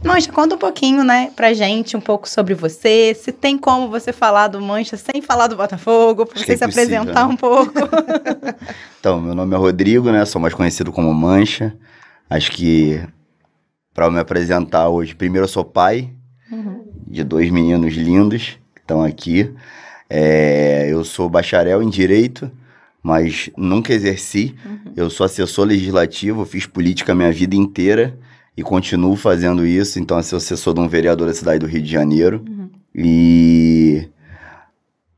Mancha, conta um pouquinho, né, pra gente, um pouco sobre você. Se tem como você falar do Mancha sem falar do Botafogo, pra você se apresentar um pouco. Então, meu nome é Rodrigo, né? Sou mais conhecido como Mancha. Acho que, para me apresentar hoje, primeiro eu sou pai de 2 meninos lindos que estão aqui. Eu sou bacharel em Direito, mas nunca exerci. Eu sou assessor legislativo, fiz política a minha vida inteira e continuo fazendo isso. Então, eu sou assessor de um vereador da cidade do Rio de Janeiro. E,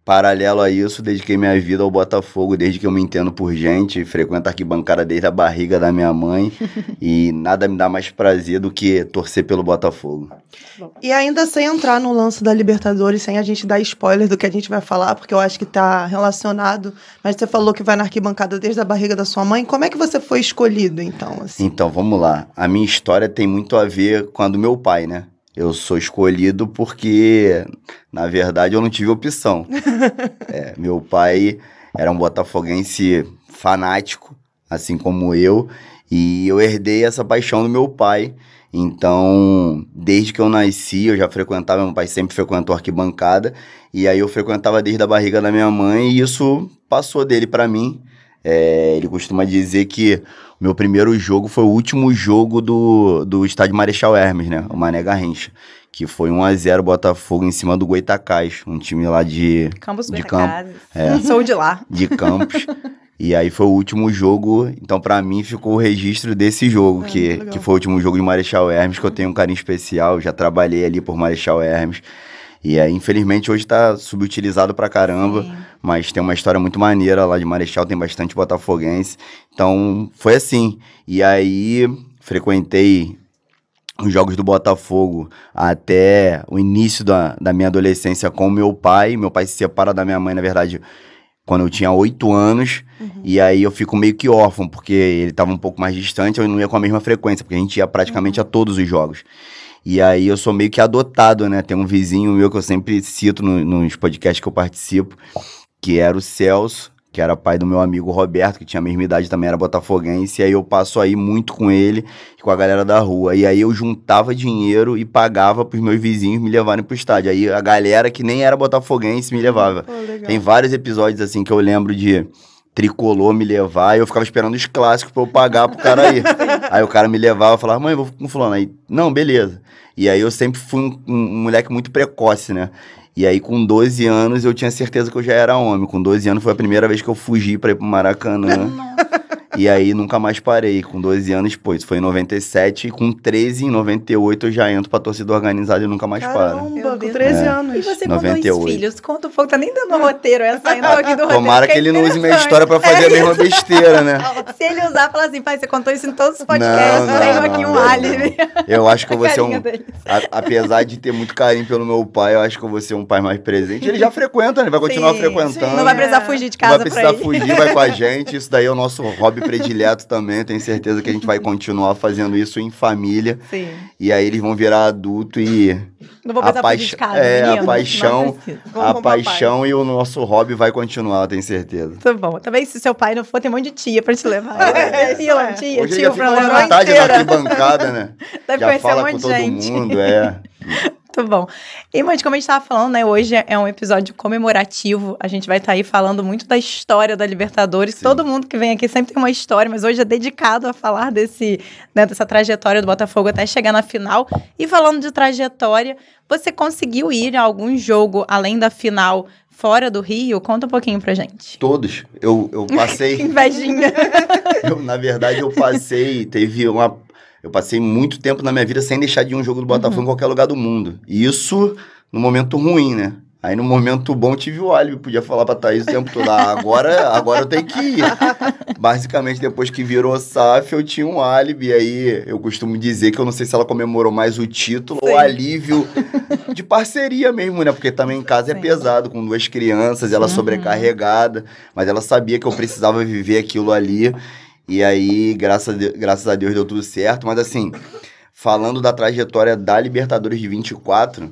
paralelo a isso, dediquei minha vida ao Botafogo desde que eu me entendo por gente. Frequento a arquibancada desde a barriga da minha mãe. E nada me dá mais prazer do que torcer pelo Botafogo. E ainda sem entrar no lance da Libertadores, sem a gente dar spoiler do que a gente vai falar, porque eu acho que tá relacionado, mas você falou que vai na arquibancada desde a barriga da sua mãe. Como é que você foi escolhido, então? Assim? Então, vamos lá. A minha história tem muito a ver com a do meu pai, né? Eu sou escolhido porque, na verdade, eu não tive opção. Meu pai era um botafoguense fanático, assim como eu, e eu herdei essa paixão do meu pai. Então, desde que eu nasci, eu já frequentava, meu pai sempre frequentou a arquibancada, e aí eu frequentava desde a barriga da minha mãe, e isso passou dele para mim. Ele costuma dizer que o meu primeiro jogo foi o último jogo do estádio Marechal Hermes, né? O Mané Garrincha, que foi 1-0 Botafogo em cima do Goitacás, um time lá de Campos de Goitacazes. Sou de lá. De Campos. E aí foi o último jogo, então pra mim ficou o registro desse jogo, que foi o último jogo de Marechal Hermes, que eu tenho um carinho especial, já trabalhei ali por Marechal Hermes. E infelizmente hoje tá subutilizado pra caramba, sim, mas tem uma história muito maneira lá de Marechal, tem bastante botafoguense. Então foi assim. E aí frequentei os jogos do Botafogo até o início da minha adolescência com meu pai. Meu pai se separa da minha mãe, na verdade, quando eu tinha 8 anos. E aí eu fico meio que órfão, porque ele tava um pouco mais distante, eu não ia com a mesma frequência, porque a gente ia praticamente a todos os jogos. E aí eu sou meio que adotado, né? Tem um vizinho meu que eu sempre cito nos podcasts que eu participo, que era o Celso, que era pai do meu amigo Roberto, que tinha a mesma idade, também era botafoguense. E aí eu passo aí muito com ele e com a galera da rua. E aí eu juntava dinheiro e pagava pros meus vizinhos me levarem pro estádio. Aí a galera que nem era botafoguense me levava. Tem vários episódios assim que eu lembro de Tricolor me levar, e eu ficava esperando os clássicos pra eu pagar pro cara ir. Aí o cara me levava e falava, mãe, eu vou com fulano. Aí, não, beleza. E aí eu sempre fui um moleque muito precoce, né? E aí com 12 anos eu tinha certeza que eu já era homem. Com 12 anos foi a primeira vez que eu fugi pra ir pro Maracanã. E aí nunca mais parei. Com 12 anos, pô, isso foi em 97. E com 13, em 98, eu já entro pra torcida organizada e nunca mais paro. Caramba, com 13 anos. E você 98. com 2 filhos, conta um pouco, tá nem dando roteiro, saindo aqui do roteiro. Tomara que ele não use minha história pra fazer a mesma besteira, né? Se ele usar, fala assim, pai, você contou isso em todos os podcasts, tenho aqui um álibi. Eu acho que eu vou ser apesar de ter muito carinho pelo meu pai, eu acho que eu vou ser um pai mais presente. Ele já frequenta, né? Vai continuar frequentando. Sim. Não vai precisar fugir de casa pra ele. Não vai precisar fugir, vai com a gente. Isso daí é o nosso hobby predileto também. Tenho certeza que a gente vai continuar fazendo isso em família. Sim. E aí eles vão virar adulto e... Não vou precisar fugir de casa, a paixão e o nosso hobby vai continuar, tenho certeza. Tá bom. Também se seu pai não for, tem um monte de tia pra te levar. Tia, hoje já fica à vontade na arquibancada, né? Deve já conhecer fala um monte com de todo gente. mundo, Muito bom. E, mãe, como a gente estava falando, né? Hoje é um episódio comemorativo. A gente vai estar aí falando muito da história da Libertadores. Sim. Todo mundo que vem aqui sempre tem uma história, mas hoje é dedicado a falar dessa trajetória do Botafogo até chegar na final. E falando de trajetória, você conseguiu ir a algum jogo além da final fora do Rio? Conta um pouquinho pra gente. Todos. Eu passei... Que invejinha. Na verdade, eu passei muito tempo na minha vida sem deixar de ir um jogo do Botafogo em qualquer lugar do mundo. E isso no momento ruim, né? Aí no momento bom tive o álibi, podia falar pra Thaís o tempo todo, agora eu tenho que ir. Basicamente, depois que virou SAF, eu tinha um álibi. Aí eu costumo dizer que eu não sei se ela comemorou mais o título ou o alívio de parceria mesmo, né? Porque também em casa é pesado, com 2 crianças, ela sobrecarregada. Mas ela sabia que eu precisava viver aquilo ali. E aí, graças a Deus, deu tudo certo. Mas assim, falando da trajetória da Libertadores de 24,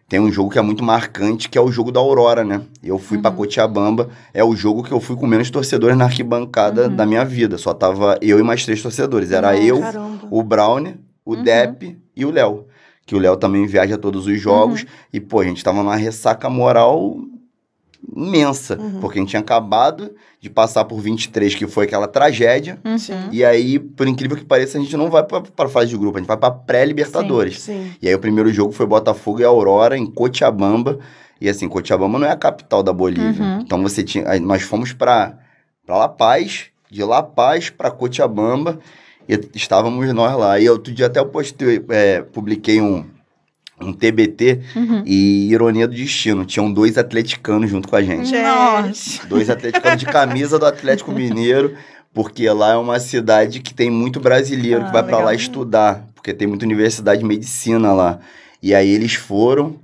tem um jogo que é muito marcante, que é o jogo da Aurora, né? Eu fui pra Cochabamba, é o jogo que eu fui com menos torcedores na arquibancada da minha vida. Só tava eu e mais 3 torcedores. Era eu, o Brownie, o Depp e o Léo. que o Léo também viaja todos os jogos. E, pô, a gente tava numa ressaca moral imensa, porque a gente tinha acabado de passar por 23, que foi aquela tragédia. E aí, por incrível que pareça, a gente não vai pra fase de grupo, a gente vai pra pré-Libertadores. E aí o primeiro jogo foi Botafogo e Aurora, em Cochabamba. E assim, Cochabamba não é a capital da Bolívia. Então nós fomos pra La Paz, de La Paz pra Cochabamba, e estávamos nós lá. E outro dia até eu publiquei um TBT e ironia do destino. Tinham 2 atleticanos junto com a gente. Nossa! 2 atleticanos de camisa do Atlético Mineiro, porque lá é uma cidade que tem muito brasileiro que vai pra lá estudar, porque tem muita universidade de medicina lá. E aí eles foram,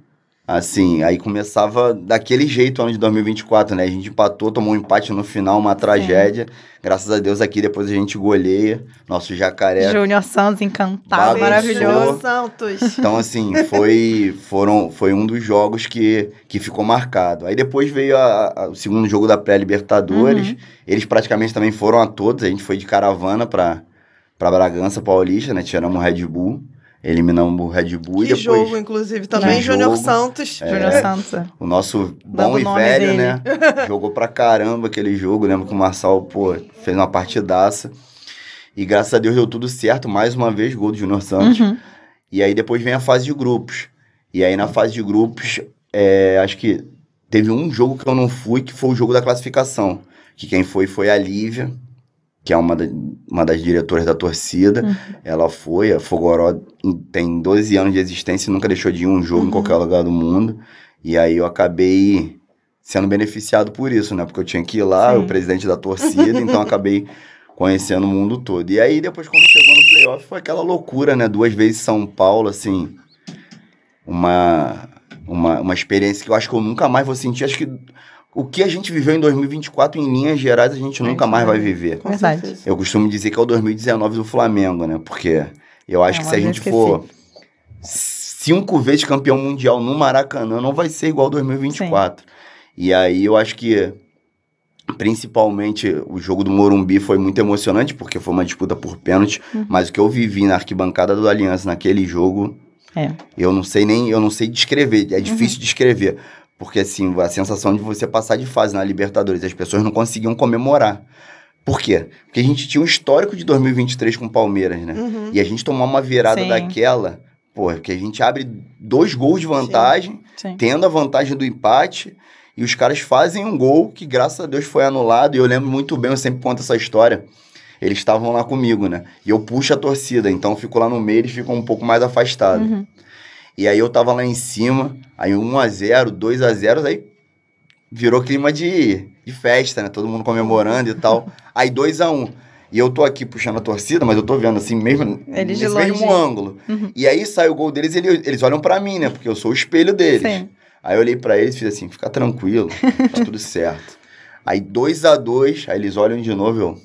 assim, aí começava daquele jeito o ano de 2024, né? A gente empatou, tomou um empate no final, uma tragédia. Graças a Deus aqui depois a gente goleia. Nosso Jacaré. Júnior Santos encantado, maravilhoso. Santos. Então, assim, foi um dos jogos que ficou marcado. Aí depois veio o segundo jogo da pré-Libertadores. Eles praticamente também foram a todos. A gente foi de caravana pra Bragança Paulista, né? Tiramos o Red Bull. Eliminamos o Red Bull e depois... jogo, inclusive, também. Júnior Santos. Júnior Santos. O nosso bom e velho, né? Jogou pra caramba aquele jogo. Lembro que o Marçal, pô, fez uma partidaça. E graças a Deus deu tudo certo. Mais uma vez, gol do Júnior Santos. E aí depois vem a fase de grupos. E aí na fase de grupos, acho que teve um jogo que eu não fui, que foi o jogo da classificação. Que quem foi a Lívia, que é uma das diretoras da torcida. Ela foi, a Fogoró tem 12 anos de existência e nunca deixou de ir um jogo em qualquer lugar do mundo. E aí eu acabei sendo beneficiado por isso, né? Porque eu tinha que ir lá, o presidente da torcida, então acabei conhecendo o mundo todo. E aí depois, quando chegou no playoff, foi aquela loucura, né? 2 vezes São Paulo, assim, uma experiência que eu acho que eu nunca mais vou sentir. Acho que o que a gente viveu em 2024, em linhas gerais, a gente nunca mais vai viver. Verdade. Eu costumo dizer que é o 2019 do Flamengo, né? Porque eu acho que se a gente for 5 vezes campeão mundial no Maracanã, não vai ser igual 2024. E aí eu acho que, principalmente, o jogo do Morumbi foi muito emocionante, porque foi uma disputa por pênalti, mas o que eu vivi na arquibancada do Aliança naquele jogo, eu não sei descrever, é difícil descrever. Porque, assim, a sensação de você passar de fase na Libertadores, as pessoas não conseguiam comemorar. Por quê? Porque a gente tinha um histórico de 2023 com o Palmeiras, né? E a gente tomar uma virada daquela, que a gente abre 2 gols de vantagem, tendo a vantagem do empate, e os caras fazem um gol que, graças a Deus, foi anulado. E eu lembro muito bem, eu sempre conto essa história. Eles estavam lá comigo, né? E eu puxo a torcida, então eu fico lá no meio, eles ficam um pouco mais afastados. E aí eu tava lá em cima, aí 1-0, 2-0, aí virou clima de festa, né? Todo mundo comemorando e tal. Aí 2-1. E eu tô aqui puxando a torcida, mas eu tô vendo assim, nesse mesmo ângulo. E aí sai o gol deles e eles olham pra mim, né? Porque eu sou o espelho deles. Aí eu olhei pra eles e fiz assim, fica tranquilo, tá tudo certo. Aí 2-2, aí eles olham de novo,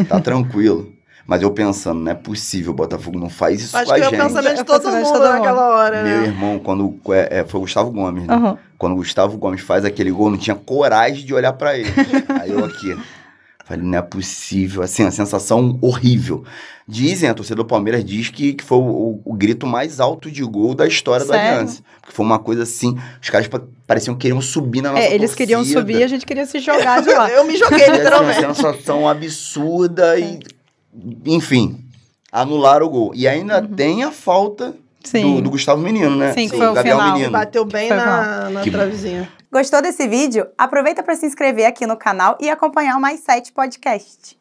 tá tranquilo. Mas eu pensando, não é possível, o Botafogo não faz isso com a gente. Acho que é o pensamento de todo mundo naquela hora, né? Meu irmão, quando foi o Gustavo Gomes, né? Quando o Gustavo Gomes faz aquele gol, não tinha coragem de olhar pra ele. Aí eu aqui, falei, não é possível. Assim, a sensação horrível. Dizem, a torcida do Palmeiras diz que foi o grito mais alto de gol da história do Aliança. Porque foi uma coisa assim, os caras pareciam que queriam subir na nossa torcida. Eles queriam subir e a gente queria se jogar de lá. Eu me joguei, literalmente. Uma sensação absurda e... Enfim, anularam o gol. E ainda tem a falta do Gustavo Menino, né? Sim, que foi o Gabriel final. Menino. Bateu bem na travezinha. Gostou desse vídeo? Aproveita para se inscrever aqui no canal e acompanhar o Mais 7 Podcast.